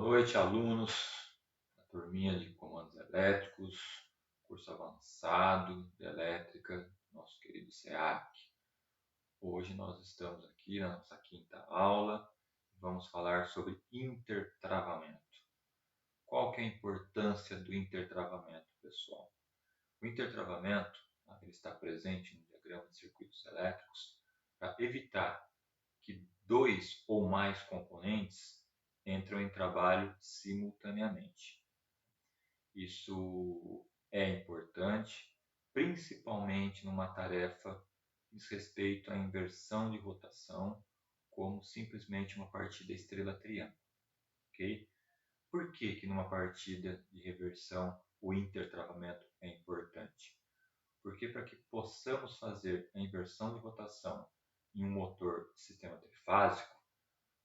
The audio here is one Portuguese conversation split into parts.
noite, alunos da turminha de comandos elétricos, curso avançado de elétrica, nosso querido SEAC. Hoje nós estamos aqui na nossa quinta aula e vamos falar sobre intertravamento. Qual que é a importância do intertravamento, pessoal? O intertravamento ele está presente no diagrama de circuitos elétricos para evitar que dois ou mais componentes entram em trabalho simultaneamente. Isso é importante, principalmente numa tarefa que diz respeito à inversão de rotação, como simplesmente uma partida estrela-triângulo. Okay? Por que numa partida de reversão o intertravamento é importante? Porque para que possamos fazer a inversão de rotação em um motor de sistema trifásico,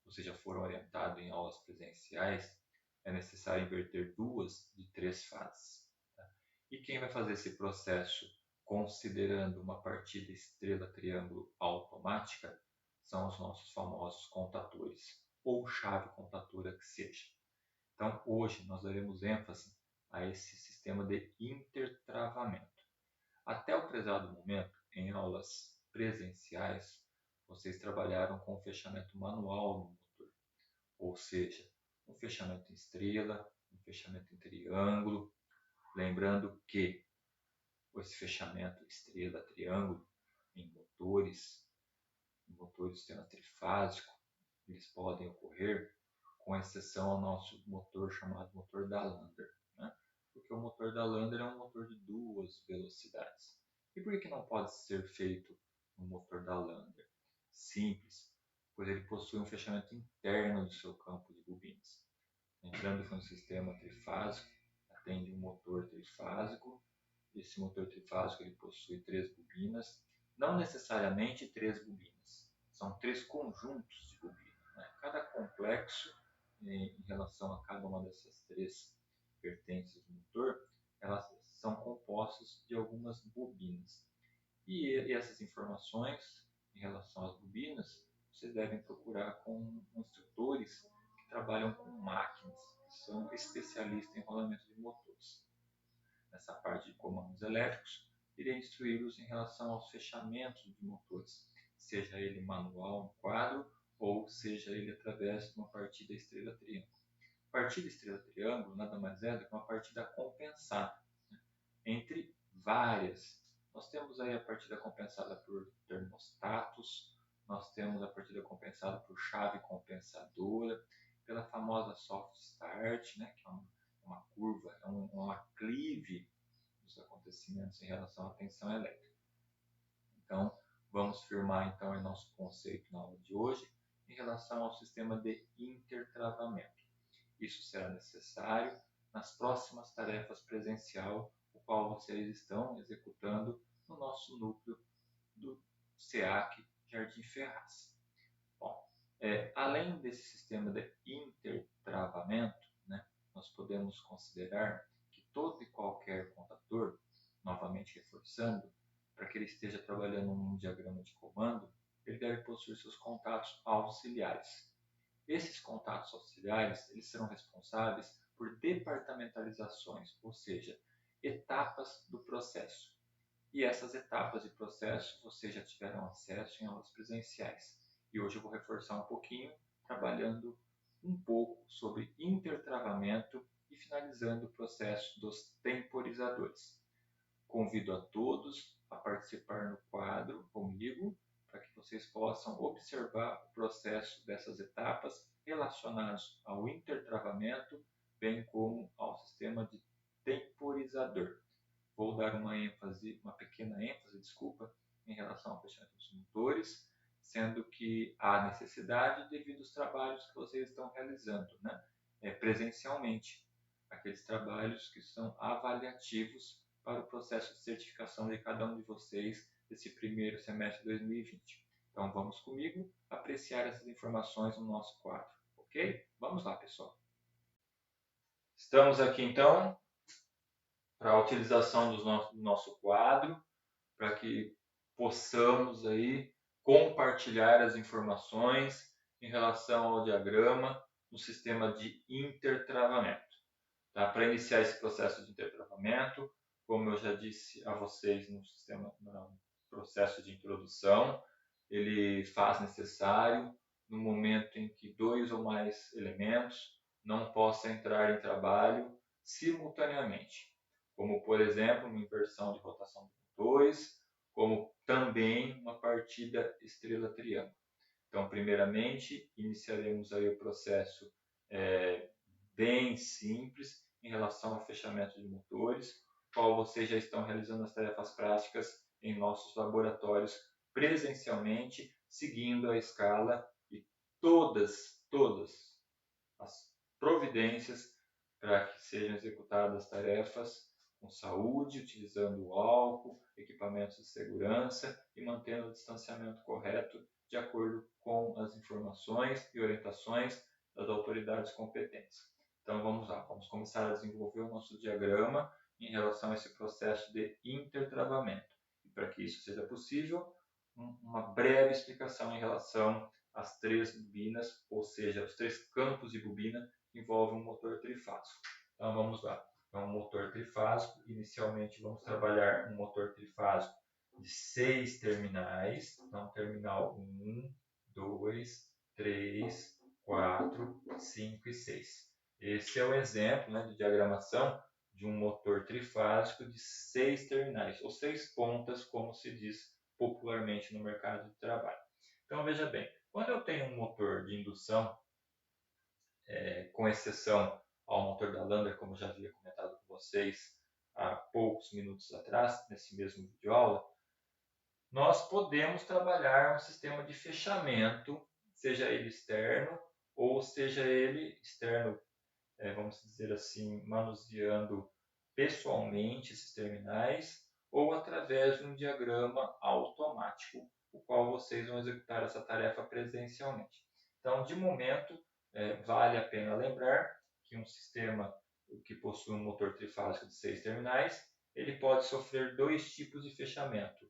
vocês já foram orientados em aulas presenciais, é necessário inverter duas de três fases. Tá? E quem vai fazer esse processo considerando uma partida estrela-triângulo automática são os nossos famosos contatores, ou chave contatora que seja. Então, hoje nós daremos ênfase a esse sistema de intertravamento. Até o prezado momento, em aulas presenciais, vocês trabalharam com fechamento manual no motor, ou seja, um fechamento em estrela, um fechamento em triângulo. Lembrando que esse fechamento estrela-triângulo em motores de sistema trifásico, eles podem ocorrer com exceção ao nosso motor chamado motor da Lander, né? Porque o motor da Lander é um motor de duas velocidades. E por que não pode ser feito no motor da Lander? Simples, pois ele possui um fechamento interno do seu campo de bobinas. Lembrando que um sistema trifásico atende um motor trifásico. Esse motor trifásico ele possui três bobinas, não necessariamente três bobinas, são três conjuntos de bobinas. Né? Cada complexo, em relação a cada uma dessas três pertences do motor, elas são compostas de algumas bobinas. E essas informações em relação às bobinas, vocês devem procurar com instrutores que trabalham com máquinas, que são especialistas em rolamento de motores. Nessa parte de comandos elétricos, irei instruí-los em relação aos fechamentos de motores, seja ele manual no quadro ou seja ele através de uma partida estrela-triângulo. Partida estrela-triângulo nada mais é do que uma partida compensada, né? Entre várias. Nós temos aí a partida compensada por termostatos, nós temos a partida compensada por chave compensadora, pela famosa soft start, né, que é uma curva, é um aclive dos acontecimentos em relação à tensão elétrica. Então, vamos firmar então o nosso conceito na aula de hoje em relação ao sistema de intertravamento. Isso será necessário nas próximas tarefas presencial, o qual vocês estão executando no nosso núcleo do SEAC Jardim Ferraz. Bom, além desse sistema de intertravamento, né, nós podemos considerar que todo e qualquer contator, novamente reforçando, para que ele esteja trabalhando num diagrama de comando, ele deve possuir seus contatos auxiliares. Esses contatos auxiliares eles serão responsáveis por departamentalizações, ou seja, etapas do processo. E essas etapas de processo vocês já tiveram acesso em aulas presenciais. E hoje eu vou reforçar um pouquinho, trabalhando um pouco sobre intertravamento e finalizando o processo dos temporizadores. Convido a todos a participar no quadro comigo, para que vocês possam observar o processo dessas etapas relacionadas ao intertravamento, bem como ao sistema de temporizador. Vou dar uma pequena ênfase, em relação ao fechamento dos motores, sendo que há necessidade devido aos trabalhos que vocês estão realizando, né? Presencialmente, aqueles trabalhos que são avaliativos para o processo de certificação de cada um de vocês desse primeiro semestre de 2020. Então vamos comigo apreciar essas informações no nosso quadro, ok? Vamos lá, pessoal. Estamos aqui então para a utilização do nosso quadro, para que possamos aí compartilhar as informações em relação ao diagrama no sistema de intertravamento. Tá? Para iniciar esse processo de intertravamento, como eu já disse a vocês no processo de introdução, ele faz necessário no momento em que 2 ou mais elementos não possam entrar em trabalho simultaneamente, como por exemplo uma inversão de rotação de motores, como também uma partida estrela-triângulo. Então, primeiramente, iniciaremos aí o processo bem simples em relação ao fechamento de motores, qual vocês já estão realizando as tarefas práticas em nossos laboratórios presencialmente, seguindo a escala e todas as providências para que sejam executadas tarefas com saúde, utilizando o álcool, equipamentos de segurança e mantendo o distanciamento correto de acordo com as informações e orientações das autoridades competentes. Então vamos lá, vamos começar a desenvolver o nosso diagrama em relação a esse processo de intertravamento. E para que isso seja possível, uma breve explicação em relação às 3 bobinas, ou seja, os 3 campos de bobina que envolvem um motor trifásico. Então vamos lá, é um motor trifásico. Inicialmente vamos trabalhar um motor trifásico de 6 terminais, então terminal 1, 2, 3, 4, 5 e 6. Esse é o exemplo de diagramação de um motor trifásico de 6 terminais, ou 6 pontas, como se diz popularmente no mercado de trabalho. Então veja bem, quando eu tenho um motor de indução, com exceção ao motor da Lander, como já havia comentado com vocês há poucos minutos atrás, nesse mesmo vídeo aula, nós podemos trabalhar um sistema de fechamento, seja ele externo ou seja ele externo, vamos dizer assim, manuseando pessoalmente esses terminais ou através de um diagrama automático, o qual vocês vão executar essa tarefa presencialmente. Então, de momento, vale a pena lembrar que um sistema que possui um motor trifásico de 6 terminais, ele pode sofrer 2 tipos de fechamento.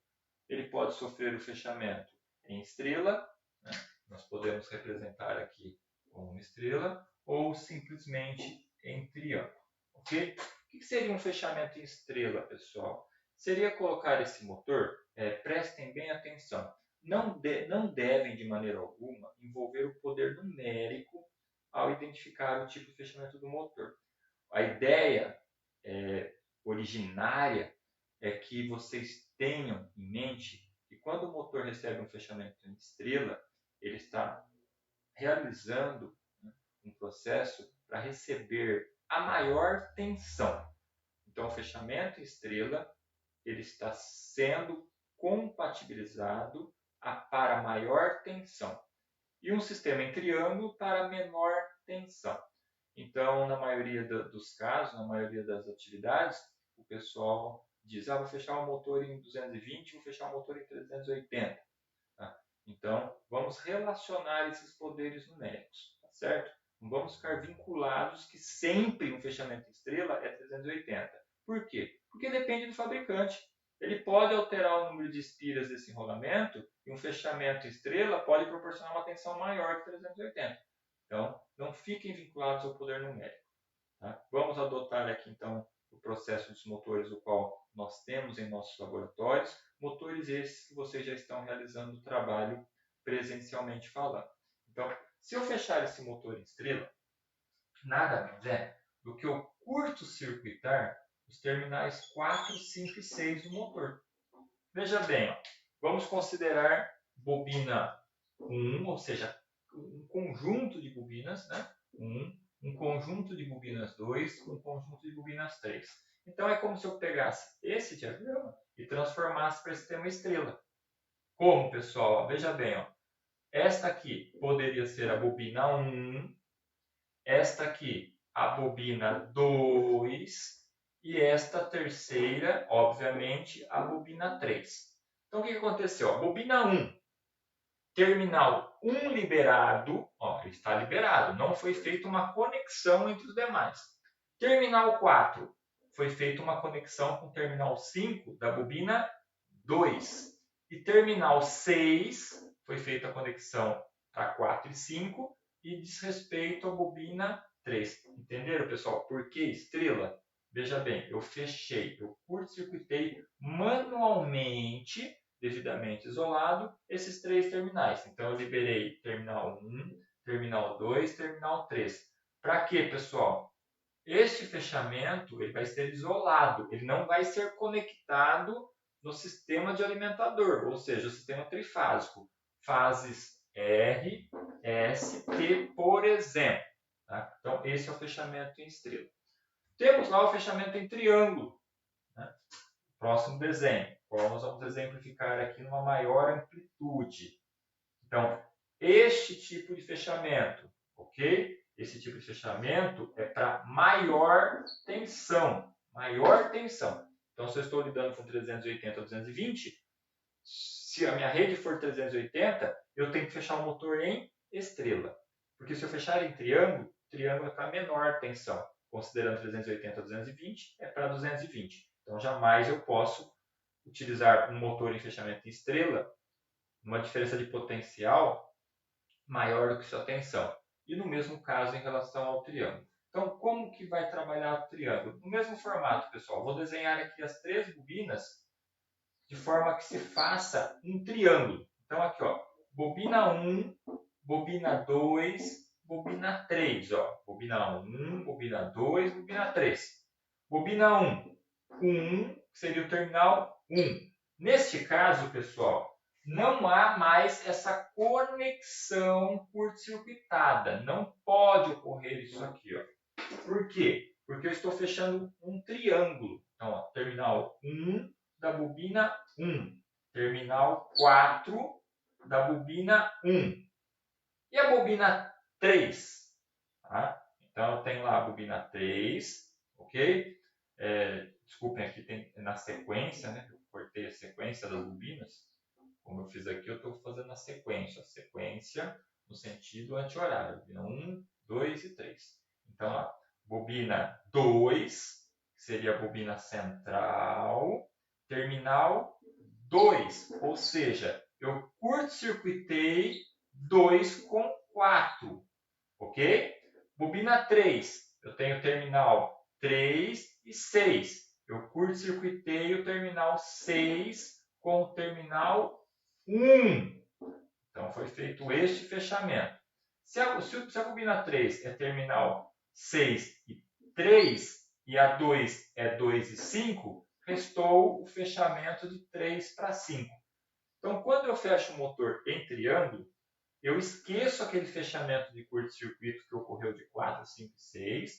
Ele pode sofrer o fechamento em estrela, né? Nós podemos representar aqui como uma estrela, ou simplesmente em triângulo. Okay? O que seria um fechamento em estrela, pessoal? Seria colocar esse motor, prestem bem atenção, não devem de maneira alguma envolver o poder numérico ao identificar o tipo de fechamento do motor. A ideia originária é que vocês tenham em mente que quando o motor recebe um fechamento em estrela, ele está realizando um processo para receber a maior tensão. Então, o fechamento em estrela ele está sendo compatibilizado para maior tensão e um sistema em triângulo para menor tensão. Então, na maioria dos casos, na maioria das atividades, o pessoal diz, vou fechar o motor em 220, vou fechar o motor em 380. Tá? Então, vamos relacionar esses poderes numéricos, tá certo? Não vamos ficar vinculados que sempre um fechamento estrela é 380. Por quê? Porque depende do fabricante. Ele pode alterar o número de espiras desse enrolamento e um fechamento estrela pode proporcionar uma tensão maior que 380. Então, não fiquem vinculados ao poder numérico. Tá? Vamos adotar aqui, então, o processo dos motores, o qual nós temos em nossos laboratórios. Motores esses que vocês já estão realizando o trabalho presencialmente falando. Então, se eu fechar esse motor em estrela, nada mais é do que eu curto-circuitar os terminais 4, 5 e 6 do motor. Veja bem, vamos considerar bobina 1, ou seja, um conjunto de bobinas, né? Um conjunto de bobinas 2, um conjunto de bobinas 3. Então é como se eu pegasse esse diagrama e transformasse para esse tema estrela. Como, pessoal? Veja bem, esta aqui poderia ser a bobina 1, esta aqui a bobina 2 e esta terceira, obviamente, a bobina 3. Então o que aconteceu? A bobina 1, terminal 1 liberado, ele está liberado, não foi feita uma conexão entre os demais. Terminal 4, foi feita uma conexão com o terminal 5 da bobina 2. E terminal 6, foi feita a conexão para 4 e 5 e diz respeito à bobina 3. Entenderam, pessoal? Por que estrela? Veja bem, eu fechei, eu curto-circuitei manualmente, devidamente isolado, esses 3 terminais. Então, eu liberei terminal 1, terminal 2, terminal 3. Para quê, pessoal? Este fechamento ele vai ser isolado, ele não vai ser conectado no sistema de alimentador, ou seja, o sistema trifásico, fases R, S, T, por exemplo. Tá? Então, esse é o fechamento em estrela. Temos lá o fechamento em triângulo. Né? Próximo desenho, qual nós vamos exemplificar aqui numa maior amplitude. Então, este tipo de fechamento, ok? Esse tipo de fechamento é para maior tensão. Maior tensão. Então, se eu estou lidando com 380 ou 220, se a minha rede for 380, eu tenho que fechar o motor em estrela. Porque se eu fechar em triângulo, triângulo é para menor tensão. Considerando 380 ou 220, é para 220. Então, jamais eu posso utilizar um motor em fechamento em estrela, uma diferença de potencial maior do que sua tensão. E no mesmo caso em relação ao triângulo. Então, como que vai trabalhar o triângulo? No mesmo formato, pessoal. Vou desenhar aqui as 3 bobinas de forma que se faça um triângulo. Então, aqui, ó, bobina 1, bobina 2, bobina 3. Ó. Bobina 1, bobina 2, bobina 3. Bobina 1, 1, que seria o terminal 1. Neste caso, pessoal, não há mais essa conexão curto-circuitada. Não pode ocorrer isso aqui. Ó. Por quê? Porque eu estou fechando um triângulo. Então, ó, terminal 1 da bobina 1. Terminal 4 da bobina 1. E a bobina 3? Tá? Então, eu tenho lá a bobina 3, ok? Desculpem, aqui tem na sequência, né? Eu cortei a sequência das bobinas. Como eu fiz aqui, eu estou fazendo a sequência. A sequência no sentido anti-horário. Bobina 1, 2 e 3. Então, ó, bobina 2, que seria a bobina central, terminal 2, ou seja, eu curto-circuitei 2 com 4, ok? Bobina 3, eu tenho terminal 3 e 6. Eu curto-circuitei o terminal 6 com o terminal 1. Então, foi feito este fechamento. Se a bobina 3 é terminal 6 e 3 e a 2 é 2 e 5, restou o fechamento de 3 para 5. Então, quando eu fecho o motor em triângulo, eu esqueço aquele fechamento de curto-circuito que ocorreu de 4, 5 e 6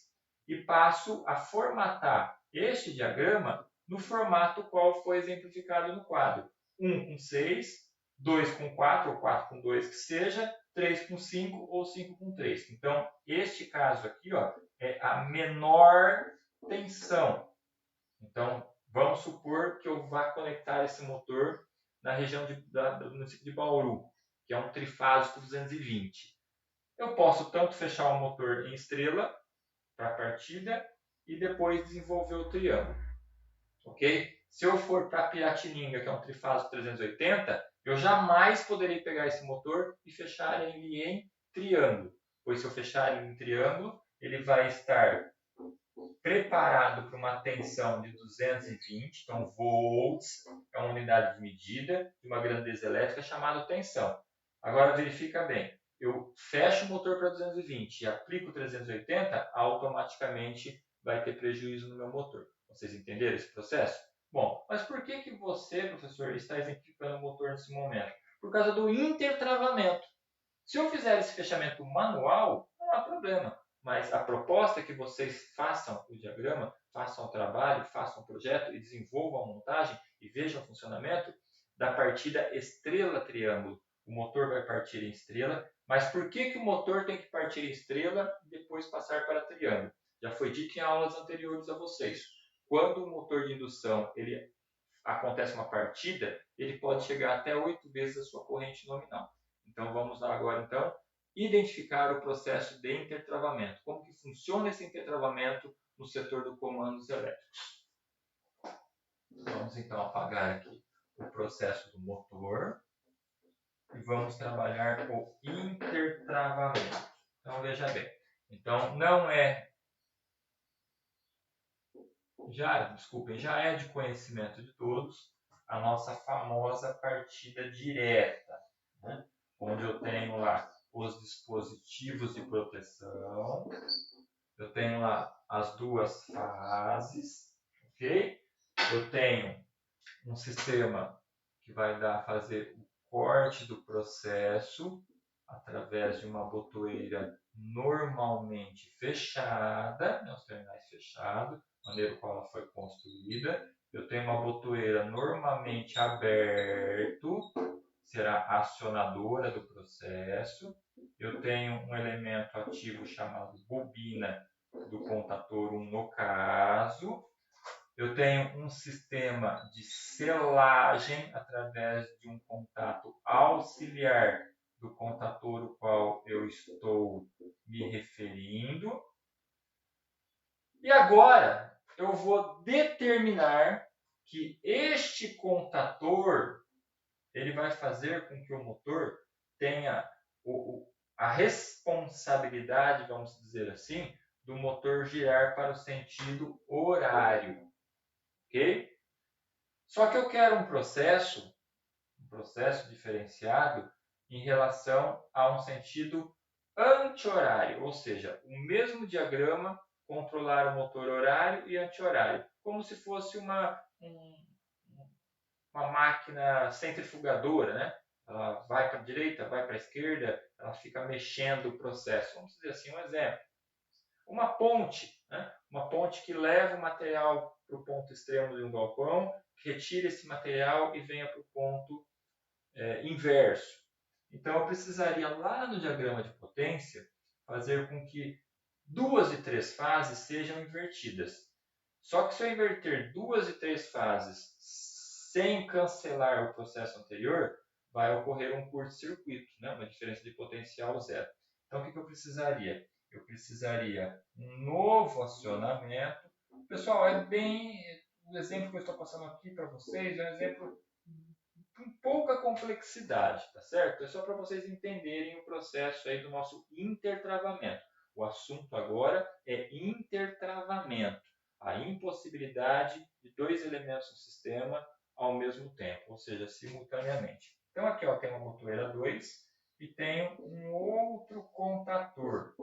e passo a formatar este diagrama no formato qual foi exemplificado no quadro. 1 com 6, 2 com 4 ou 4 com 2 que seja, 3 com 5 ou 5 com 3. Então, este caso aqui ó, é a menor tensão. Então, vamos supor que eu vá conectar esse motor na região do município de Bauru, que é um trifásico 220. Eu posso tanto fechar o motor em estrela para a partida e depois desenvolver o triângulo, ok? Se eu for para Piratininga, que é um trifásico 380, eu jamais poderei pegar esse motor e fechar ele em triângulo, pois se eu fechar ele em triângulo, ele vai estar preparado para uma tensão de 220, então volts é uma unidade de medida de uma grandeza elétrica chamada tensão. Agora verifica bem, eu fecho o motor para 220 e aplico 380, automaticamente vai ter prejuízo no meu motor. Vocês entenderam esse processo? Bom, mas por que você, professor, está exemplificando o motor nesse momento? Por causa do intertravamento. Se eu fizer esse fechamento manual, não há problema. Mas a proposta é que vocês façam o diagrama, façam o trabalho, façam o projeto e desenvolvam a montagem e vejam o funcionamento da partida estrela-triângulo. O motor vai partir em estrela, mas por que o motor tem que partir em estrela e depois passar para triângulo? Já foi dito em aulas anteriores a vocês. Quando o motor de indução ele acontece uma partida, ele pode chegar até 8 vezes a sua corrente nominal. Então vamos lá agora então identificar o processo de intertravamento. Como que funciona esse intertravamento no setor do comandos elétricos? Vamos então apagar aqui o processo do motor e vamos trabalhar o intertravamento. Então, veja bem. Então, não é... já é de conhecimento de todos a nossa famosa partida direta, né? Onde eu tenho lá os dispositivos de proteção, eu tenho lá as duas fases, ok? Eu tenho um sistema que vai fazer o corte do processo através de uma botoeira normalmente fechada, né, os terminais fechados, maneira qual ela foi construída. Eu tenho uma botoeira normalmente aberto, será acionadora do processo. Eu tenho um elemento ativo chamado bobina do contator 1 no caso. Eu tenho um sistema de selagem através de um contato auxiliar do contator ao qual eu estou me referindo. E agora eu vou determinar que este contator ele vai fazer com que o motor tenha a responsabilidade, vamos dizer assim, do motor girar para o sentido horário. Ok? Só que eu quero um processo diferenciado em relação a um sentido anti-horário, ou seja, o mesmo diagrama controlar o motor horário e anti-horário, como se fosse uma máquina centrifugadora, né? Ela vai para a direita, vai para a esquerda, ela fica mexendo o processo. Vamos dizer assim, um exemplo. Uma ponte, né? Uma ponte que leva o material para o ponto extremo de um galpão, retira esse material e venha para o ponto inverso. Então, eu precisaria lá no diagrama de potência fazer com que 2 e 3 fases sejam invertidas. Só que se eu inverter 2 e 3 fases sem cancelar o processo anterior, vai ocorrer um curto-circuito, né? Uma diferença de potencial zero. Então, o que eu precisaria? Eu precisaria um novo acionamento. Pessoal, o exemplo que eu estou passando aqui para vocês é um exemplo com pouca complexidade, tá certo? É só para vocês entenderem o processo aí do nosso intertravamento. O assunto agora é intertravamento, a impossibilidade de 2 elementos no sistema ao mesmo tempo, ou seja, simultaneamente. Então aqui ó, tem uma botoeira 2 e tenho um outro contator,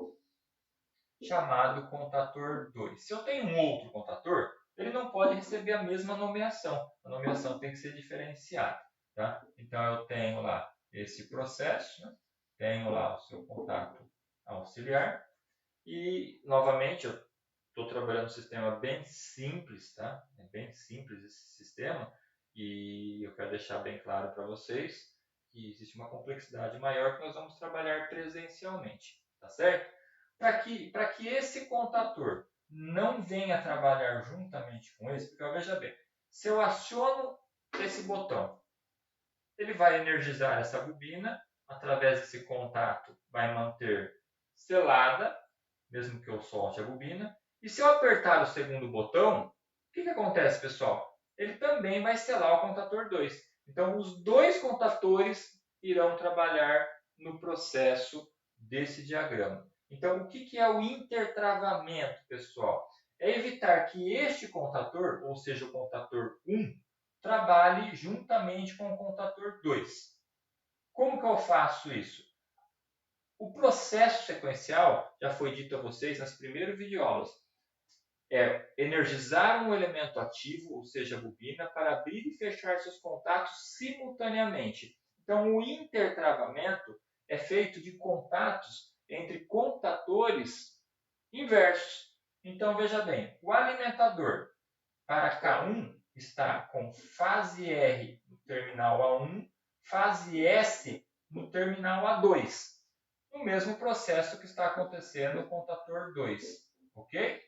chamado contator 2. Se eu tenho um outro contator, ele não pode receber a mesma nomeação. A nomeação tem que ser diferenciada. Tá? Então, eu tenho lá esse processo, né? Tenho lá o seu contato auxiliar e, novamente, eu estou trabalhando um sistema bem simples, tá? É bem simples esse sistema e eu quero deixar bem claro para vocês que existe uma complexidade maior que nós vamos trabalhar presencialmente, tá certo? Para que esse contator não venha trabalhar juntamente com esse, porque veja bem, se eu aciono esse botão, ele vai energizar essa bobina, através desse contato vai manter selada, mesmo que eu solte a bobina, e se eu apertar o segundo botão, o que acontece, pessoal? Ele também vai selar o contator 2. Então, os dois contatores irão trabalhar no processo desse diagrama. Então, o que é o intertravamento, pessoal? É evitar que este contator, ou seja, o contator 1, trabalhe juntamente com o contator 2. Como que eu faço isso? O processo sequencial, já foi dito a vocês nas primeiras videoaulas, é energizar um elemento ativo, ou seja, a bobina, para abrir e fechar seus contatos simultaneamente. Então, o intertravamento é feito de contatos entre contatores inversos. Então, veja bem, o alimentador para K1 está com fase R no terminal A1, fase S no terminal A2. O mesmo processo que está acontecendo no contator 2. Ok?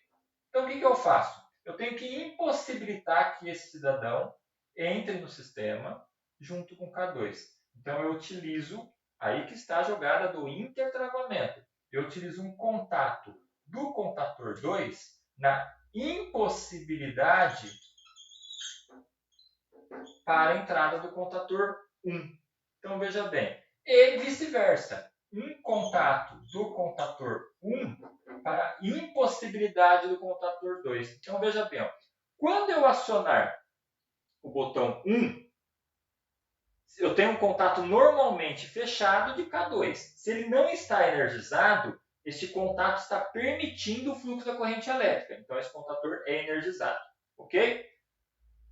Então, o que eu faço? Eu tenho que impossibilitar que esse cidadão entre no sistema junto com K2. Então, eu utilizo, aí que está a jogada do intertravamento. Eu utilizo um contato do contator 2 na impossibilidade para a entrada do contator 1. Então, veja bem. E vice-versa. um contato do contator 1 para a impossibilidade do contator 2. Então, veja bem, ó, quando eu acionar o botão 1, eu tenho um contato normalmente fechado de K2. Se ele não está energizado, este contato está permitindo o fluxo da corrente elétrica. Então, esse contator é energizado. Ok?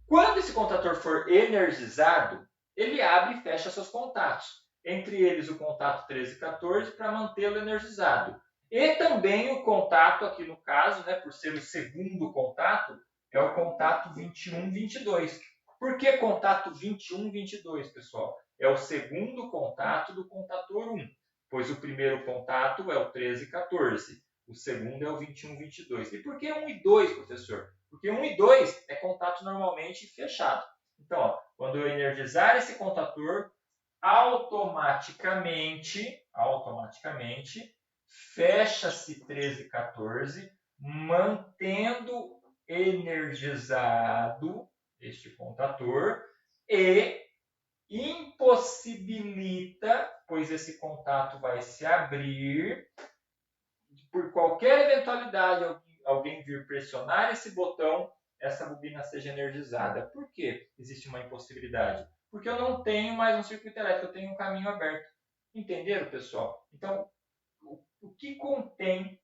Quando esse contator for energizado, ele abre e fecha seus contatos. Entre eles o contato 13 e 14 para mantê-lo energizado. E também o contato, aqui no caso, né, por ser o segundo contato, é o contato 21, 22. Por que contato 21, 22, pessoal? É o segundo contato do contator 1, pois o primeiro contato é o 13 e 14. O segundo é o 21, 22. E por que 1 e 2, professor? Porque 1 e 2 é contato normalmente fechado. Então, ó, quando eu energizar esse contator, automaticamente fecha-se 13 e 14, mantendo energizado este contator e impossibilita, pois esse contato vai se abrir, por qualquer eventualidade alguém vir pressionar esse botão, essa bobina seja energizada. Por que existe uma impossibilidade? Porque eu não tenho mais um circuito elétrico, eu tenho um caminho aberto. Entenderam, pessoal? Então, o que contém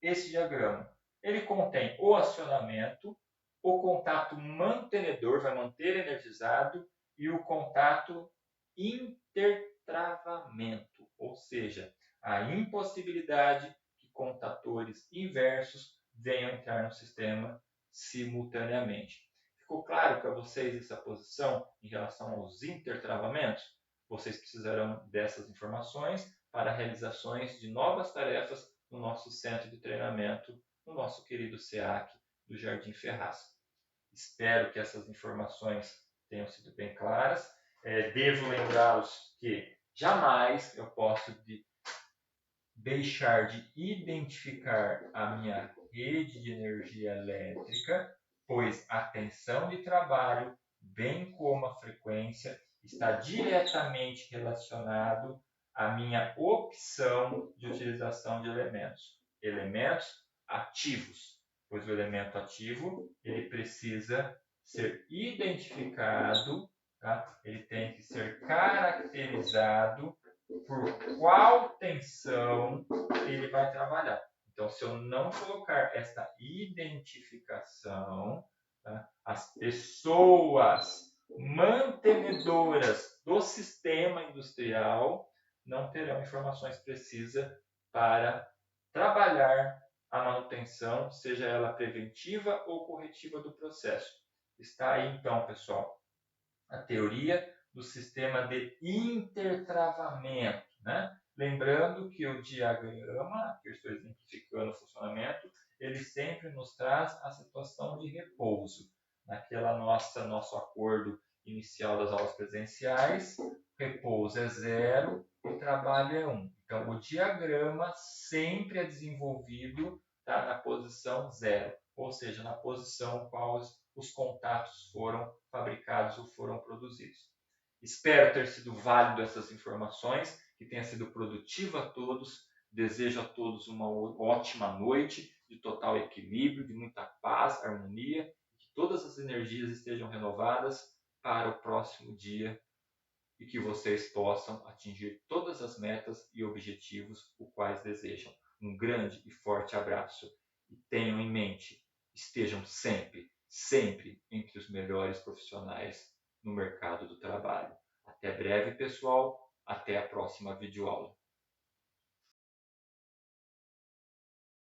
esse diagrama? Ele contém o acionamento, o contato mantenedor, vai manter energizado, e o contato intertravamento, ou seja, a impossibilidade que contatores inversos venham entrar no sistema simultaneamente. Ficou claro para vocês essa posição em relação aos intertravamentos? Vocês precisarão dessas informações para realizações de novas tarefas no nosso centro de treinamento, no nosso querido SEAC do Jardim Ferraz. Espero que essas informações tenham sido bem claras. Devo lembrá-los que jamais eu posso deixar de identificar a minha rede de energia elétrica, pois a tensão de trabalho, bem como a frequência, está diretamente relacionado à minha opção de utilização de elementos ativos, pois o elemento ativo ele precisa ser identificado, tá? Ele tem que ser caracterizado por qual tensão ele vai trabalhar. Então, se eu não colocar essa identificação, tá, as pessoas mantenedoras do sistema industrial não terão informações precisas para trabalhar a manutenção, seja ela preventiva ou corretiva do processo. Está aí, então, pessoal, a teoria do sistema de intertravamento, né? Lembrando que o diagrama, que eu estou exemplificando o funcionamento, ele sempre nos traz a situação de repouso. Naquela nosso acordo inicial das aulas presenciais, repouso é 0 e trabalho é 1. Então, o diagrama sempre é desenvolvido, tá, na posição 0, ou seja, na posição qual os contatos foram fabricados ou foram produzidos. Espero ter sido válido essas informações, que tenha sido produtivo a todos. Desejo a todos uma ótima noite, de total equilíbrio, de muita paz, harmonia, que todas as energias estejam renovadas para o próximo dia e que vocês possam atingir todas as metas e objetivos os quais desejam. Um grande e forte abraço e tenham em mente, estejam sempre entre os melhores profissionais no mercado do trabalho. Até breve, pessoal. Até a próxima videoaula.